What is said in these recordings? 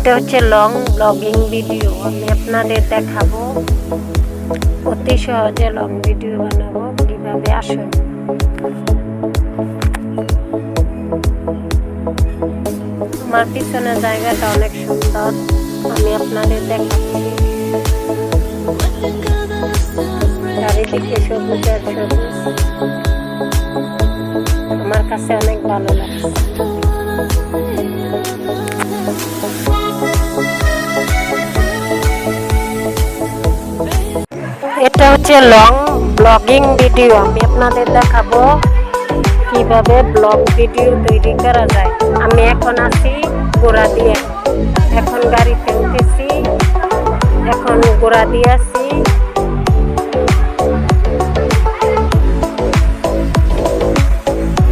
এটা হচ্ছে long blogging video. আমি আপনাদের দেখাবো অতি সহজে লং ভিডিও বানাবো কিভাবে। আসুন। আমার পিছনের জায়গাটা অনেক সুন্দর, আমি আপনাদের দেখাচ্ছি। চারিদিকে সবুজ আর সবুজ, আমার কাছে অনেক ভালো লাগছে। এটা হচ্ছে লং ব্লগিং ভিডিও। আমি আপনাদের দেখাবো কিভাবে ব্লগ ভিডিও তৈরি করা যায়। আমি এখন আছি গোড়া দিয়ে, এখন গাড়িতে উঠেছি, এখন গোড়া দিয়ে আছি।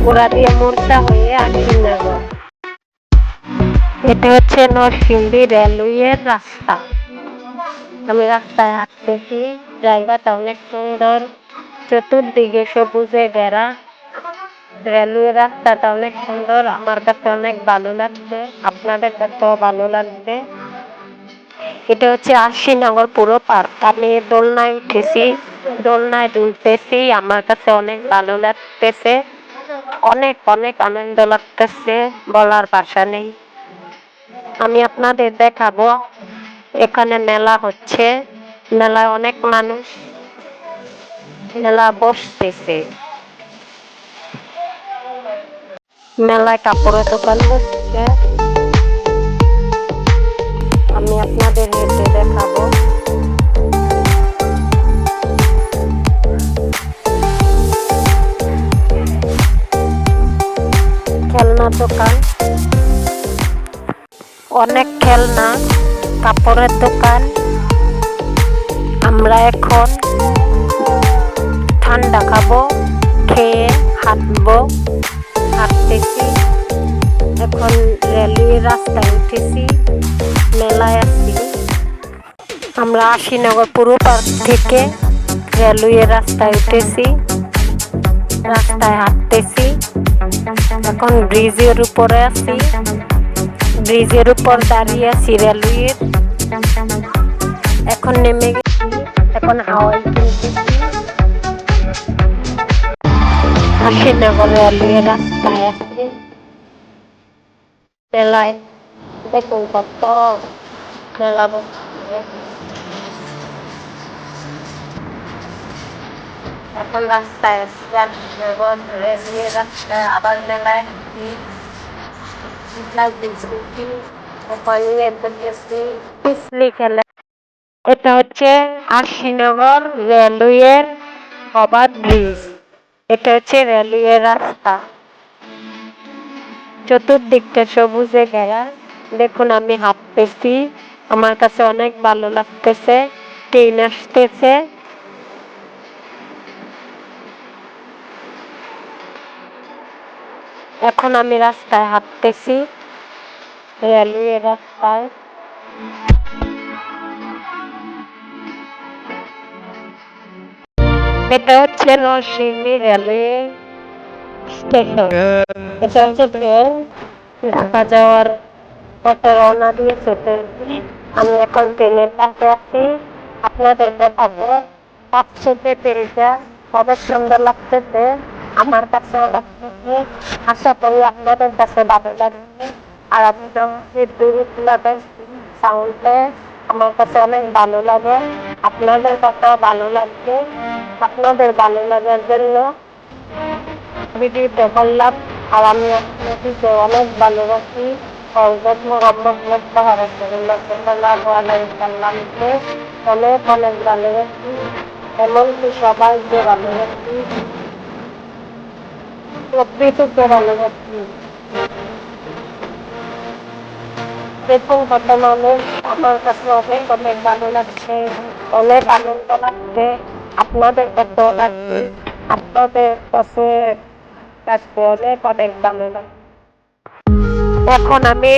গোড়া দিয়ে মোড়টা হয়ে আশিনগর। এটা হচ্ছে নরসিংদী রেলওয়ের রাস্তা। আমি রাস্তায় হাঁটতেছি, জায়গাটা অনেক সুন্দর, চতুর্দিকে সবুজে ঘেরা। রেলওয়ে রাস্তাটা অনেক সুন্দর, আমার কাছে অনেক ভালো লাগছে, আপনাদের কাছেও ভালো লাগবে। এটা হচ্ছে আশিনগর পুরো পার্ক। আমি দোলনায় উঠেছি, দোলনায় দুলতেছি, আমার কাছে অনেক ভালো লাগতেছে, অনেক অনেক আনন্দ লাগতেছে, বলার ভাষা নেই। আমি আপনাদের দেখাবো এখানে মেলা হচ্ছে, মেলায় অনেক মানুষ মেলা বসতেছে। মেলায় কাপড়ের দোকান বসছে, আমি আপনাদের হেঁটে দেখাবো। খেলনার দোকান, অনেক খেলনা, কাপড়ের দোকান। আমরা এখন ঠান্ডা খাবো, খেয়ে হাঁটবো, হাঁটতেছি। এখন রেলওয়ে রাস্তায় উঠেছি, মেলায় আসছি। আমরা আশিনগর পুরো পার্ক থেকে রেলওয়ে রাস্তায় উঠেছি, রাস্তায় হাঁটতেছি। এখন ব্রিজের উপরে আছি, ব্রিজের উপর দাঁড়িয়ে আছি রেলওয়ের। এখন নেমে গেছি, এখন হাওয়াই কিনতেছি। আশিনগর রেলওয়ে রাস্তায় আছে, মেলায় দেখুন কত মেলা বসছে। এখন রাস্তায় আছি, আশিনগর রেলওয়ে রাস্তায় আবার মেলায় খেলে। এটা হচ্ছে আশিনগর রেলওয়ের ওভার ব্রিজ। এটা হচ্ছে রেলওয়ে রাস্তা, চতুর্দিকটা সবুজে ঘেরা। দেখুন আমি হাঁটতেছি, আমার কাছে অনেক ভালো লাগতেছে। ট্রেন আসতেছে, এখন আমি রাস্তায় হাঁটতেছি, রেলওয়ে রাস্তায়। এটা হচ্ছে নরসিংদী রেলওয়ে স্টেশন। এটা হচ্ছে ট্রেন, ঢাকা যাওয়ার পথে রওনা দিয়েছে ট্রেনটি। আমি এখন ট্রেনের কাছে আছি, আপনাদের দেখাবো। পাচ্ছেতে ট্রেনটা অনেক সুন্দর লাগতেছে, আমার কাছেও লাগতেছে। আশা করি আপনাদের কাছে ভালো লাগবে। আর আমি সাউন্ডে আমার কাছে অনেক ভালো লাগে, আপনাদের কাছেও ভালো লাগবে। আপনাদের ভালো লাগার জন্য ভিডিওটা করলাম। আর আমি আপনাদেরকে অনেক ভালোবাসি। অনেক অনেক ভালোবাসি, এমনকি সবাইকে ভালোবাসি, প্রকৃতিকে ভালোবাসি। দেখুন কত মানুষ, আমার কাছে অনেক অনেক ভালো লাগছে, অনেক আনন্দ লাগছে, আপনাদের কাছেও লাগছে, আপনাদের কাছে অনেক অনেক ভালো লাগছে। এখন আমি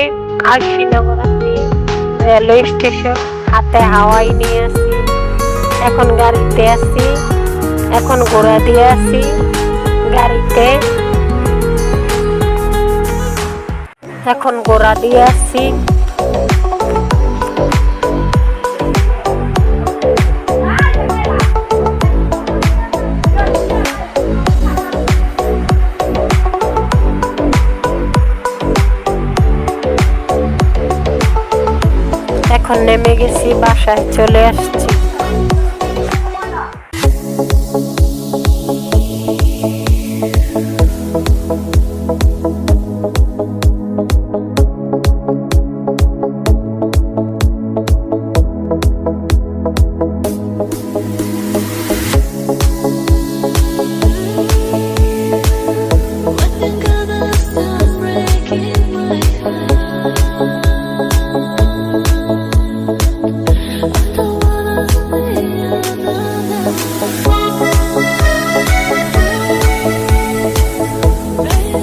আশিনগর আছি, রেলওয়ে স্টেশন, হাতে হাওয়াই নিয়ে আছি। এখন গাড়িতে আছি, এখন ঘোড়া দিয়ে আছি গাড়িতে, এখন ঘোড়া দিয়ে আসছি। এখন নেমে গেছি, বাসায় চলে আসছি।